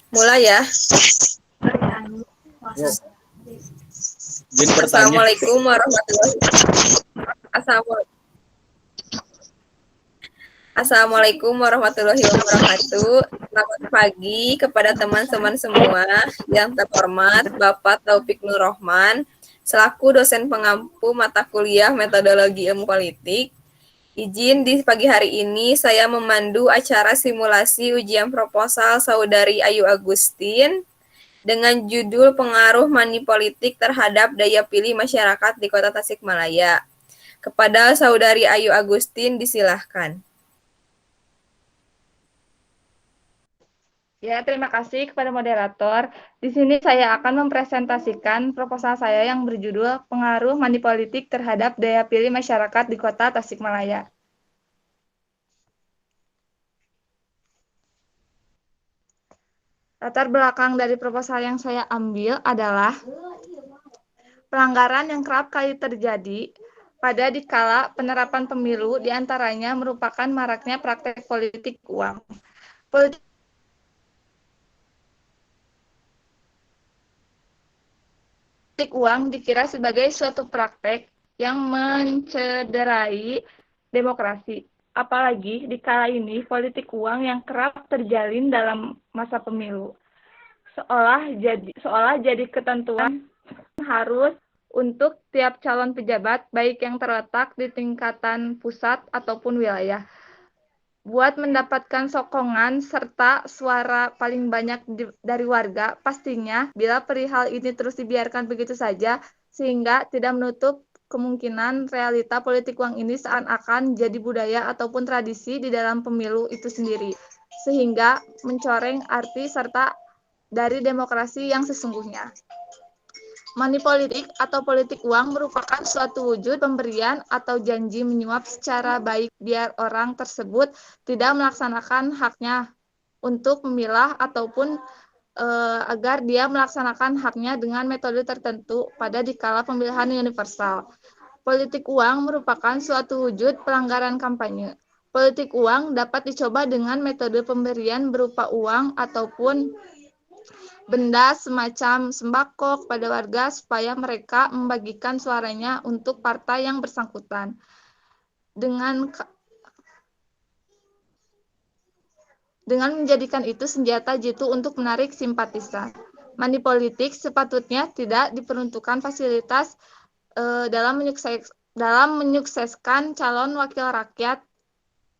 Mulai ya. Assalamualaikum warahmatullahi wabarakatuh. Assalamualaikum warahmatullahi wabarakatuh. Selamat pagi kepada teman-teman semua. Yang terhormat Bapak Taufik Nur Rohman, selaku dosen pengampu mata kuliah Metodologi Ilmu Politik. Izin di pagi hari ini saya memandu acara simulasi ujian proposal Saudari Ayu Agustin dengan judul Pengaruh Money Politik terhadap Daya Pilih Masyarakat di Kota Tasikmalaya. Kepada Saudari Ayu Agustin disilahkan. Ya, terima kasih kepada moderator. Di sini saya akan mempresentasikan proposal saya yang berjudul Pengaruh Money Politik terhadap Daya Pilih Masyarakat di Kota Tasikmalaya. Latar belakang dari proposal yang saya ambil adalah pelanggaran yang kerap kali terjadi pada dikala penerapan pemilu, diantaranya merupakan maraknya praktek politik uang. Politik uang dikira sebagai suatu praktek yang mencederai demokrasi. Apalagi di kala ini politik uang yang kerap terjalin dalam masa pemilu. Seolah jadi ketentuan harus untuk tiap calon pejabat, baik yang terletak di tingkatan pusat ataupun wilayah. Buat mendapatkan sokongan serta suara paling banyak dari warga, pastinya bila perihal ini terus dibiarkan begitu saja, sehingga tidak menutup kemungkinan realita politik uang ini seakan-akan jadi budaya ataupun tradisi di dalam pemilu itu sendiri, sehingga mencoreng arti serta dari demokrasi yang sesungguhnya. Money politik atau politik uang merupakan suatu wujud pemberian atau janji menyuap secara baik biar orang tersebut tidak melaksanakan haknya untuk memilah ataupun agar dia melaksanakan haknya dengan metode tertentu pada dikala pemilihan universal. Politik uang merupakan suatu wujud pelanggaran kampanye. Politik uang dapat dicoba dengan metode pemberian berupa uang ataupun benda semacam sembako kepada warga supaya mereka membagikan suaranya untuk partai yang bersangkutan. Dengan menjadikan itu senjata jitu untuk menarik simpatisan. Money politik sepatutnya tidak diperuntukkan fasilitas dalam menyukseskan calon wakil rakyat,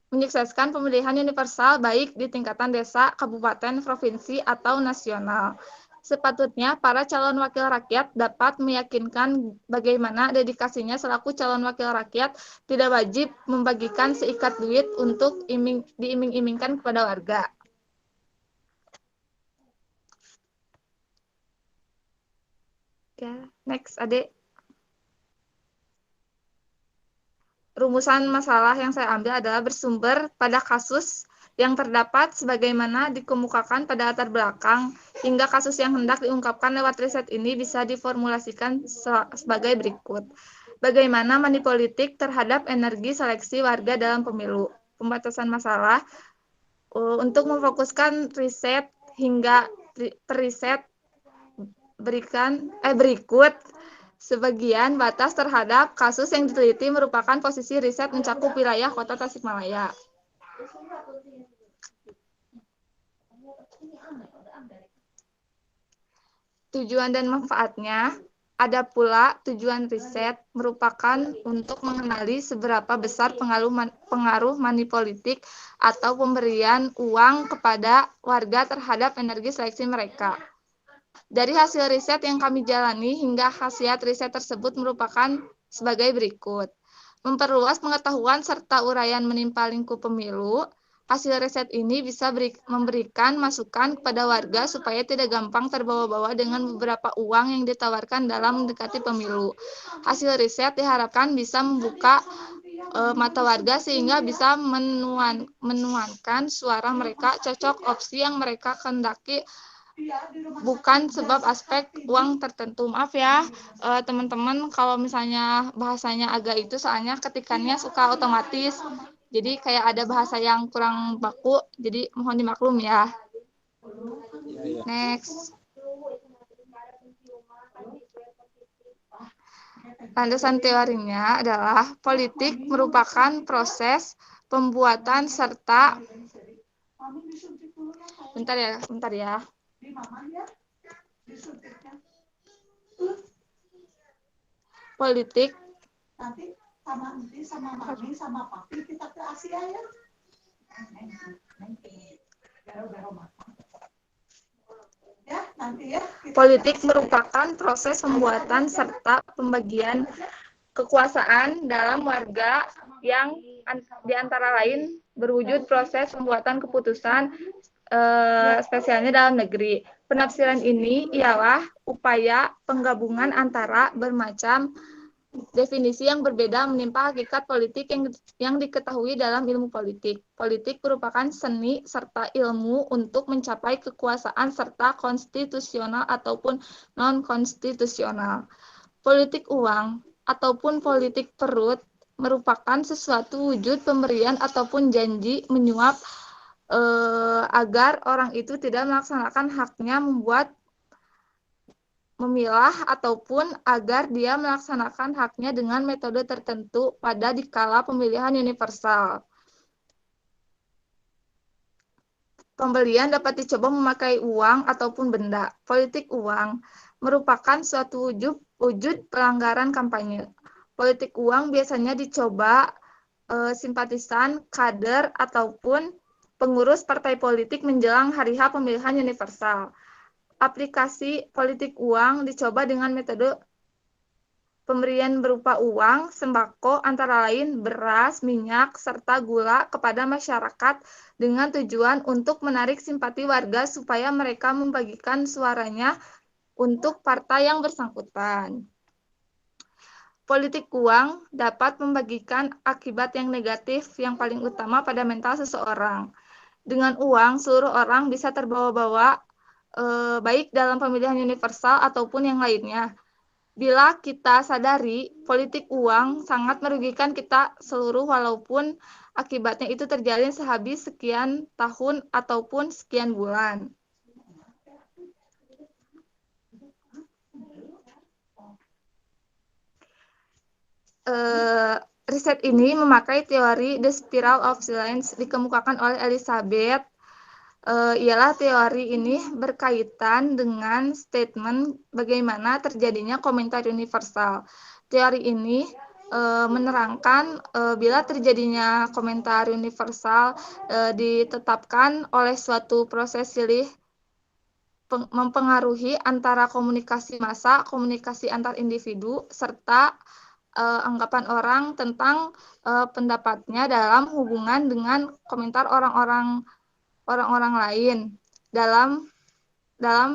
menyukseskan pemilihan universal baik di tingkatan desa, kabupaten, provinsi, atau nasional. Sepatutnya para calon wakil rakyat dapat meyakinkan bagaimana dedikasinya selaku calon wakil rakyat tidak wajib membagikan seikat duit untuk diiming-imingkan kepada warga. Ya, next, Adik. Rumusan masalah yang saya ambil adalah bersumber pada kasus yang terdapat sebagaimana dikemukakan pada latar belakang hingga kasus yang hendak diungkapkan lewat riset ini bisa diformulasikan sebagai berikut. Bagaimana money politik terhadap energi seleksi warga dalam pemilu. Pembatasan masalah untuk memfokuskan riset hingga periset berikut. Sebagian batas terhadap kasus yang diteliti merupakan posisi riset mencakup wilayah Kota Tasikmalaya. Tujuan dan manfaatnya, ada pula tujuan riset merupakan untuk mengenali seberapa besar pengaruh money politik atau pemberian uang kepada warga terhadap energi seleksi mereka. Dari hasil riset yang kami jalani hingga khasiat riset tersebut merupakan sebagai berikut. Memperluas pengetahuan serta uraian menimpa lingkup pemilu. Hasil riset ini bisa memberikan masukan kepada warga supaya tidak gampang terbawa-bawa dengan beberapa uang yang ditawarkan dalam mendekati pemilu. Hasil riset diharapkan bisa membuka mata warga sehingga bisa menuankan suara mereka cocok opsi yang mereka kehendaki, bukan sebab aspek uang tertentu. Maaf ya teman-teman kalau misalnya bahasanya agak itu, soalnya ketikannya suka otomatis. Jadi kayak ada bahasa yang kurang baku, jadi mohon dimaklum ya. Next. Landasan teorinya adalah politik merupakan proses pembuatan serta bentar ya. Politik Politik merupakan proses pembuatan serta pembagian kekuasaan dalam warga yang diantara lain berwujud proses pembuatan keputusan spesialnya dalam negeri. Penafsiran ini ialah upaya penggabungan antara bermacam definisi yang berbeda menimpa hakikat politik yang diketahui dalam ilmu politik. Politik merupakan seni serta ilmu untuk mencapai kekuasaan serta konstitusional ataupun non-konstitusional. Politik uang ataupun politik perut merupakan sesuatu wujud pemberian ataupun janji menyuap agar orang itu tidak melaksanakan haknya memilah ataupun agar dia melaksanakan haknya dengan metode tertentu pada dikala pemilihan universal. Pembelian dapat dicoba memakai uang ataupun benda. Politik uang merupakan suatu wujud pelanggaran kampanye. Politik uang biasanya dicoba simpatisan, kader, ataupun pengurus partai politik menjelang hari H pemilihan universal. Aplikasi politik uang dicoba dengan metode pemberian berupa uang, sembako, antara lain beras, minyak, serta gula kepada masyarakat dengan tujuan untuk menarik simpati warga supaya mereka membagikan suaranya untuk partai yang bersangkutan. Politik uang dapat membagikan akibat yang negatif yang paling utama pada mental seseorang. Dengan uang, seluruh orang bisa terbawa-bawa baik dalam pemilihan universal ataupun yang lainnya. Bila kita sadari, politik uang sangat merugikan kita seluruh walaupun akibatnya itu terjalin sehabis sekian tahun ataupun sekian bulan. Riset ini memakai teori The Spiral of Silence dikemukakan oleh Elizabeth. Ialah teori ini berkaitan dengan statement bagaimana terjadinya komentar universal. Teori ini menerangkan bila terjadinya komentar universal ditetapkan oleh suatu proses silih mempengaruhi antara komunikasi massa, komunikasi antar individu, serta anggapan orang tentang pendapatnya dalam hubungan dengan komentar orang-orang lain dalam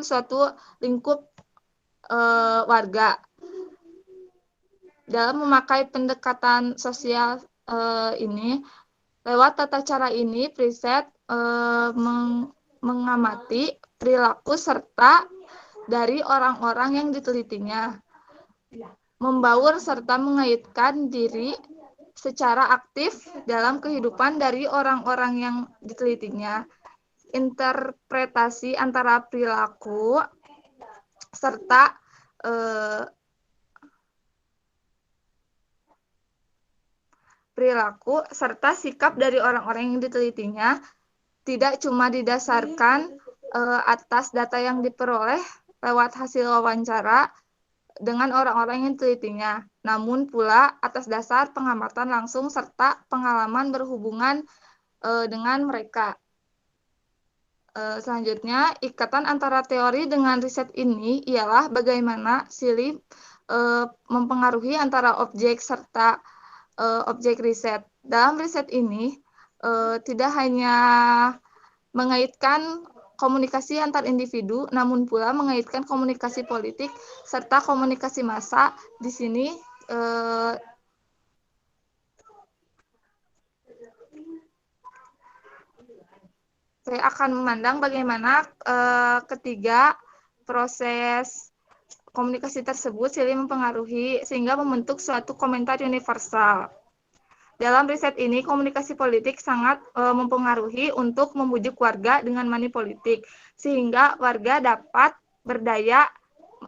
suatu lingkup warga. Dalam memakai pendekatan sosial ini, lewat tata cara ini, riset mengamati perilaku serta dari orang-orang yang ditelitinya, membaur serta mengaitkan diri secara aktif dalam kehidupan dari orang-orang yang ditelitinya. Interpretasi antara perilaku serta sikap dari orang-orang yang ditelitinya tidak cuma didasarkan atas data yang diperoleh lewat hasil wawancara dengan orang-orang yang ditelitinya, namun pula atas dasar pengamatan langsung serta pengalaman berhubungan dengan mereka. Selanjutnya, ikatan antara teori dengan riset ini ialah bagaimana silih mempengaruhi antara objek serta objek riset. Dalam riset ini tidak hanya mengaitkan komunikasi antar individu, namun pula mengaitkan komunikasi politik serta komunikasi massa. Di sini saya akan memandang bagaimana ketiga proses komunikasi tersebut silih mempengaruhi sehingga membentuk suatu komentar universal. Dalam riset ini, komunikasi politik sangat mempengaruhi untuk membujuk warga dengan money politik, sehingga warga dapat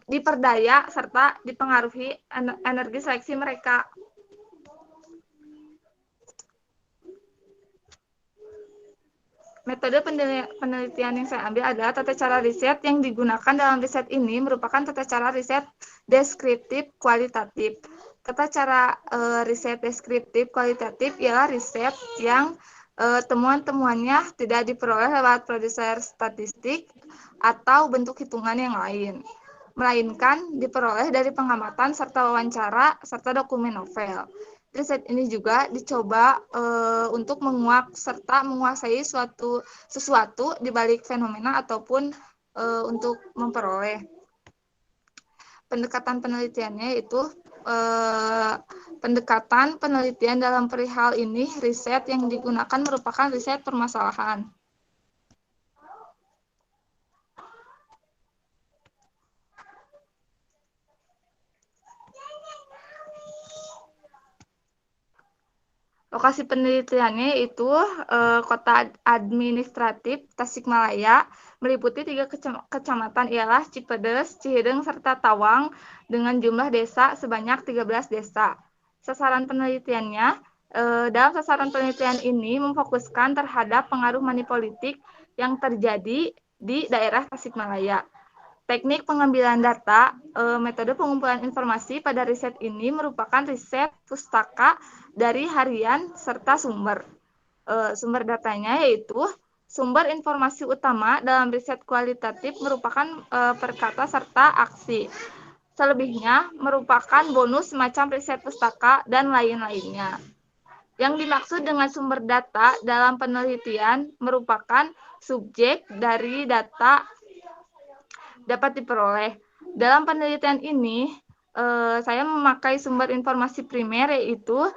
diperdaya, serta dipengaruhi energi seleksi mereka. Metode penelitian yang saya ambil adalah tata cara riset yang digunakan dalam riset ini merupakan tata cara riset deskriptif kualitatif. Tata cara riset deskriptif kualitatif ialah riset yang temuan-temuannya tidak diperoleh lewat produser statistik atau bentuk hitungan yang lain, melainkan diperoleh dari pengamatan serta wawancara serta dokumen novel. Riset ini juga dicoba untuk menguak serta menguasai sesuatu di balik fenomena ataupun untuk memperoleh. Pendekatan penelitiannya itu pendekatan penelitian dalam perihal ini, riset yang digunakan merupakan riset permasalahan. Lokasi penelitiannya itu Kota Administratif Tasikmalaya, meliputi 3 kecamatan ialah Cipedes, Cihideng, serta Tawang dengan jumlah desa sebanyak 13 desa. Sasaran penelitiannya, dalam sasaran penelitian ini memfokuskan terhadap pengaruh money politik yang terjadi di daerah Tasikmalaya. Teknik pengambilan data, metode pengumpulan informasi pada riset ini merupakan riset pustaka dari harian serta sumber. Sumber datanya yaitu sumber informasi utama dalam riset kualitatif merupakan perkata serta aksi. Selebihnya merupakan bonus semacam riset pustaka dan lain-lainnya. Yang dimaksud dengan sumber data dalam penelitian merupakan subjek dari data dapat diperoleh. Dalam penelitian ini, saya memakai sumber informasi primer, yaitu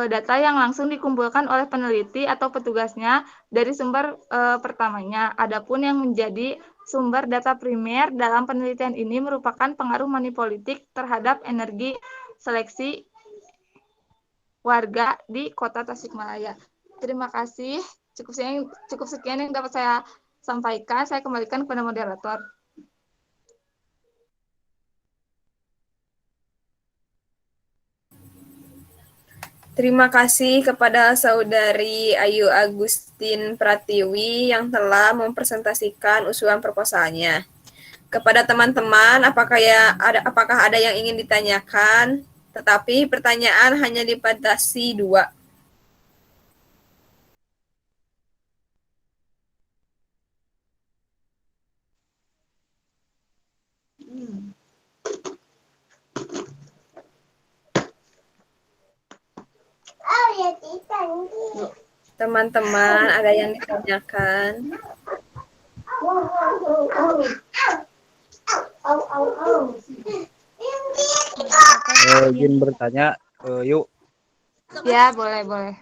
data yang langsung dikumpulkan oleh peneliti atau petugasnya dari sumber pertamanya. Adapun yang menjadi sumber data primer dalam penelitian ini merupakan pengaruh money politik terhadap energi seleksi warga di Kota Tasikmalaya. Terima kasih. Cukup sekian yang dapat saya sampaikan. Saya kembalikan kepada moderator. Terima kasih kepada Saudari Ayu Agustin Pratiwi yang telah mempresentasikan usulan proposalnya. Kepada teman-teman, apakah ada yang ingin ditanyakan? Tetapi pertanyaan hanya dibatasi 2. Teman-teman, ada yang ditanyakan? Izin bertanya, yuk. Ya, boleh.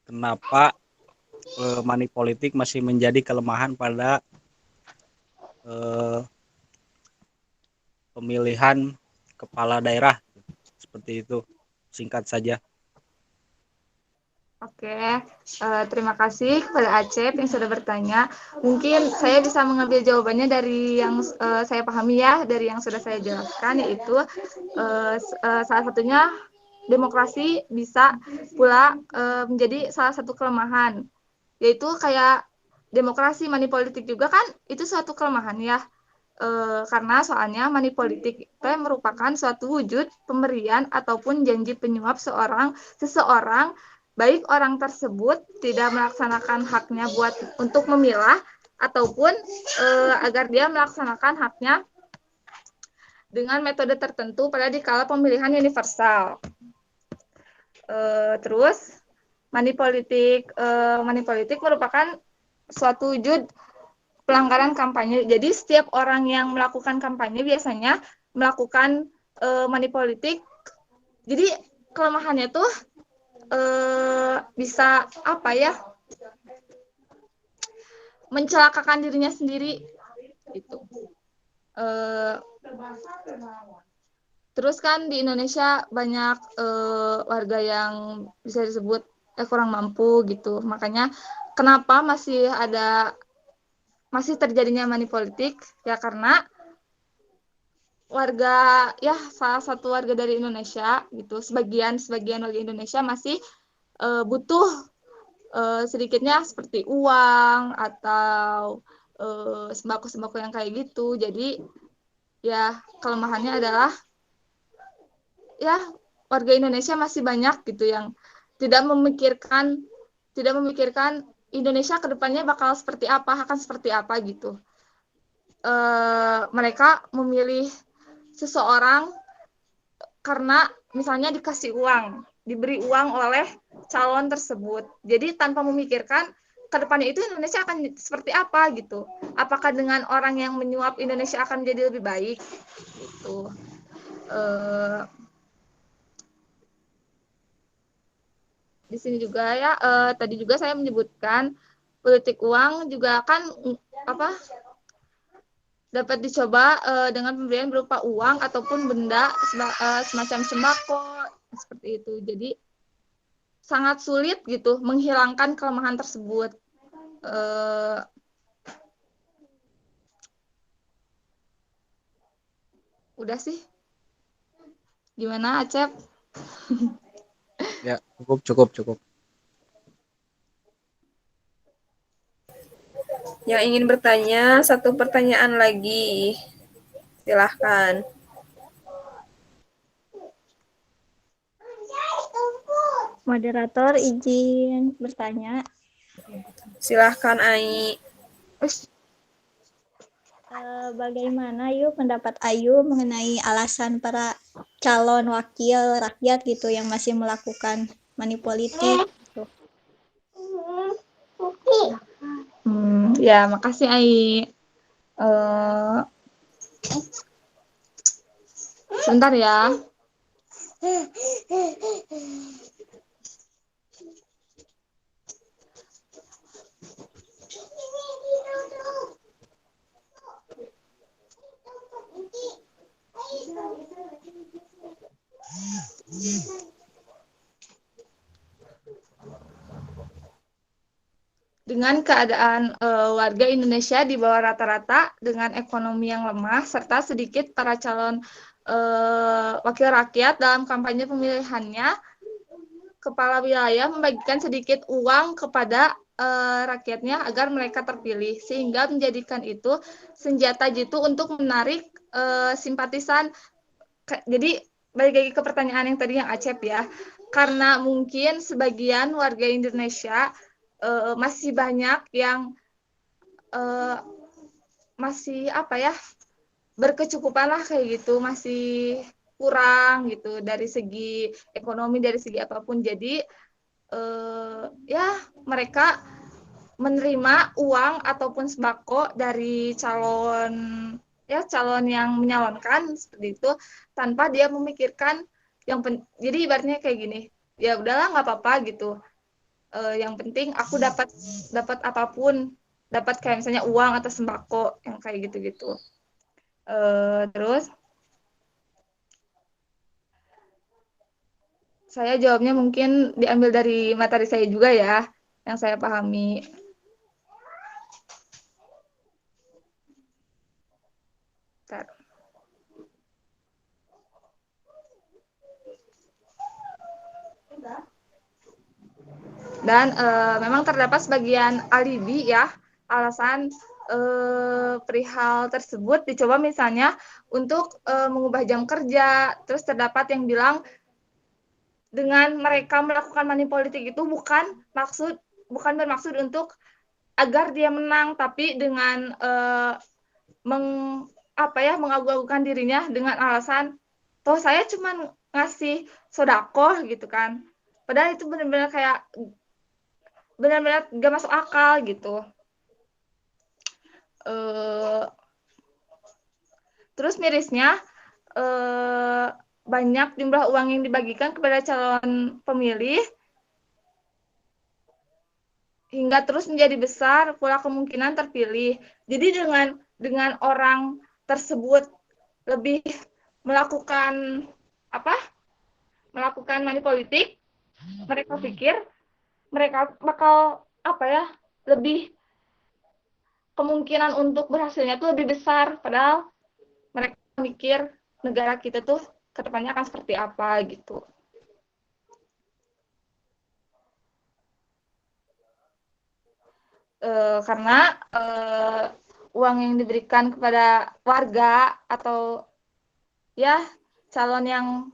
Kenapa money politik masih menjadi kelemahan pada pemilihan kepala daerah? Seperti itu, singkat saja. Oke, terima kasih kepada Acep yang sudah bertanya. Mungkin saya bisa mengambil jawabannya dari yang saya pahami ya, dari yang sudah saya jelaskan, yaitu salah satunya demokrasi bisa pula menjadi salah satu kelemahan, yaitu kayak demokrasi money politik juga kan itu suatu kelemahan ya. Karena soalnya money politik itu merupakan suatu wujud pemberian ataupun janji penyuap seseorang baik orang tersebut tidak melaksanakan haknya untuk memilah ataupun agar dia melaksanakan haknya dengan metode tertentu pada dikala pemilihan universal. Terus money politik merupakan suatu wujud pelanggaran kampanye. Jadi setiap orang yang melakukan kampanye biasanya melakukan money politik. Jadi kelemahannya tuh bisa mencelakakan dirinya sendiri gitu. Terus kan di Indonesia banyak warga yang bisa disebut kurang mampu gitu. Makanya kenapa masih terjadinya money politik ya karena warga ya salah satu warga dari Indonesia gitu sebagian warga Indonesia masih butuh sedikitnya seperti uang atau sembako-sembako yang kayak gitu. Jadi ya kelemahannya adalah ya warga Indonesia masih banyak gitu yang tidak memikirkan Indonesia ke depannya bakal seperti apa, akan seperti apa gitu. Mereka memilih seseorang karena misalnya diberi uang oleh calon tersebut. Jadi tanpa memikirkan ke depannya itu Indonesia akan seperti apa gitu. Apakah dengan orang yang menyuap Indonesia akan menjadi lebih baik gitu. Di sini juga ya tadi juga saya menyebutkan politik uang juga kan dapat dicoba dengan pemberian berupa uang ataupun benda semacam sembako seperti itu. Jadi sangat sulit gitu menghilangkan kelemahan tersebut. Udah sih. Gimana Acep? Ya, cukup. Yang ingin bertanya, satu pertanyaan lagi. Silahkan. Moderator izin bertanya. Silahkan, Ai. Bagaimana pendapat Ayu mengenai alasan para calon wakil rakyat gitu yang masih melakukan money politik gitu. Ya, makasih Ai. Sebentar ya. Dengan keadaan warga Indonesia di bawah rata-rata dengan ekonomi yang lemah serta sedikit para calon wakil rakyat dalam kampanye pemilihannya, kepala wilayah membagikan sedikit uang kepada rakyatnya agar mereka terpilih sehingga menjadikan itu senjata jitu untuk menarik simpatisan. Jadi balik lagi ke pertanyaan yang tadi yang Acep ya, karena mungkin sebagian warga Indonesia masih banyak yang masih berkecukupan lah kayak gitu, masih kurang gitu dari segi ekonomi, dari segi apapun. Jadi ya mereka menerima uang ataupun sembako dari calon yang menyalonkan seperti itu tanpa dia memikirkan jadi ibaratnya kayak gini, ya udahlah nggak apa-apa gitu. Yang penting aku dapat apapun, dapat kayak misalnya uang atau sembako yang kayak gitu-gitu. Terus saya jawabnya mungkin diambil dari materi saya juga ya, yang saya pahami. Bentar. Dan memang terdapat sebagian alibi ya, alasan perihal tersebut dicoba misalnya untuk mengubah jam kerja. Terus terdapat yang bilang dengan mereka melakukan money politik itu bukan bermaksud untuk agar dia menang, tapi dengan mengagu-agukan dirinya dengan alasan toh saya cuma ngasih sodakoh gitu kan. Padahal itu benar-benar gak masuk akal gitu. Terus mirisnya banyak jumlah uang yang dibagikan kepada calon pemilih hingga terus menjadi besar pula kemungkinan terpilih. Jadi dengan orang tersebut lebih melakukan apa? Melakukan money politik, mereka pikir mereka bakal apa ya? Lebih kemungkinan untuk berhasilnya tuh lebih besar, padahal mereka mikir negara kita tuh kedepannya akan seperti apa gitu. Karena uang yang diberikan kepada warga atau ya calon calon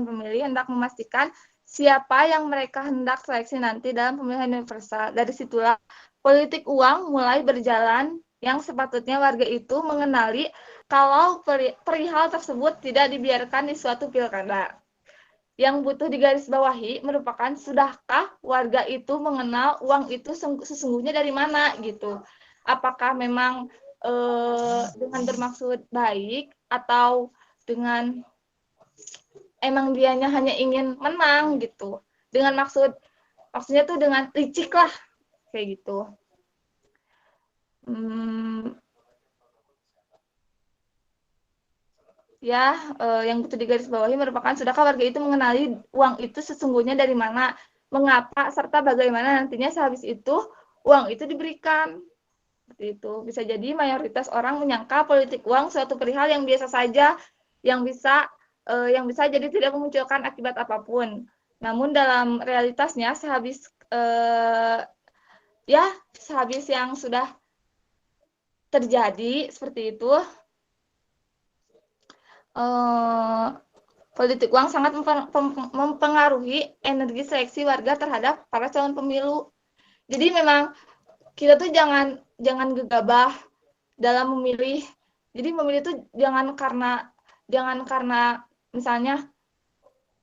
pemilih hendak memastikan siapa yang mereka hendak seleksi nanti dalam pemilihan universal. Dari situlah politik uang mulai berjalan yang sepatutnya warga itu mengenali kalau perihal tersebut tidak dibiarkan di suatu pilkada. Yang butuh digarisbawahi merupakan sudahkah warga itu mengenal uang itu sesungguhnya dari mana gitu. Apakah memang dengan bermaksud baik atau dengan emang dianya hanya ingin menang gitu. Dengan maksudnya tuh dengan licik lah kayak gitu. Yang butuh digarisbawahi merupakan sudahkah warga itu mengenali uang itu sesungguhnya dari mana, mengapa, serta bagaimana nantinya sehabis itu uang itu diberikan. Seperti itu. Bisa jadi mayoritas orang menyangka politik uang suatu perihal yang biasa saja, yang bisa jadi tidak memunculkan akibat apapun. Namun dalam realitasnya sehabis yang sudah terjadi seperti itu, politik uang sangat mempengaruhi energi seleksi warga terhadap para calon pemilu. Jadi memang kita tuh jangan gegabah dalam memilih. Jadi memilih tuh jangan karena misalnya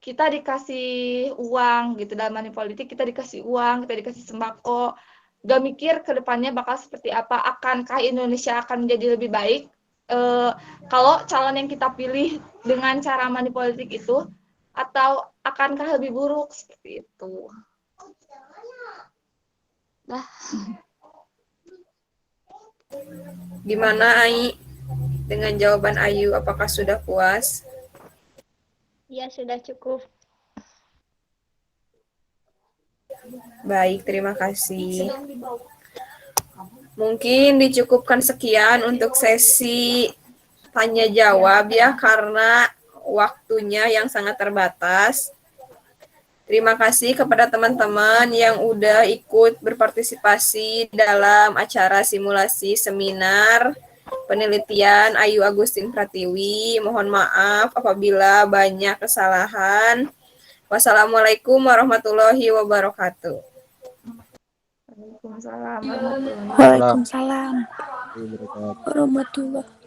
kita dikasih uang gitu, dalam money politik kita dikasih uang, kita dikasih sembako, gak mikir ke depannya bakal seperti apa, akankah Indonesia akan menjadi lebih baik kalau calon yang kita pilih dengan cara money politik itu, atau akankah lebih buruk seperti itu. Dah. Gimana Ai dengan jawaban Ayu? Apakah sudah puas? Ya, sudah cukup. Baik, terima kasih. Mungkin dicukupkan sekian untuk sesi tanya jawab ya, karena waktunya yang sangat terbatas. Terima kasih kepada teman-teman yang udah ikut berpartisipasi dalam acara simulasi seminar penelitian Ayu Agustin Pratiwi. Mohon maaf apabila banyak kesalahan. Wassalamualaikum warahmatullahi wabarakatuh. Waalaikumsalam Waalaikumsalam warahmatullahi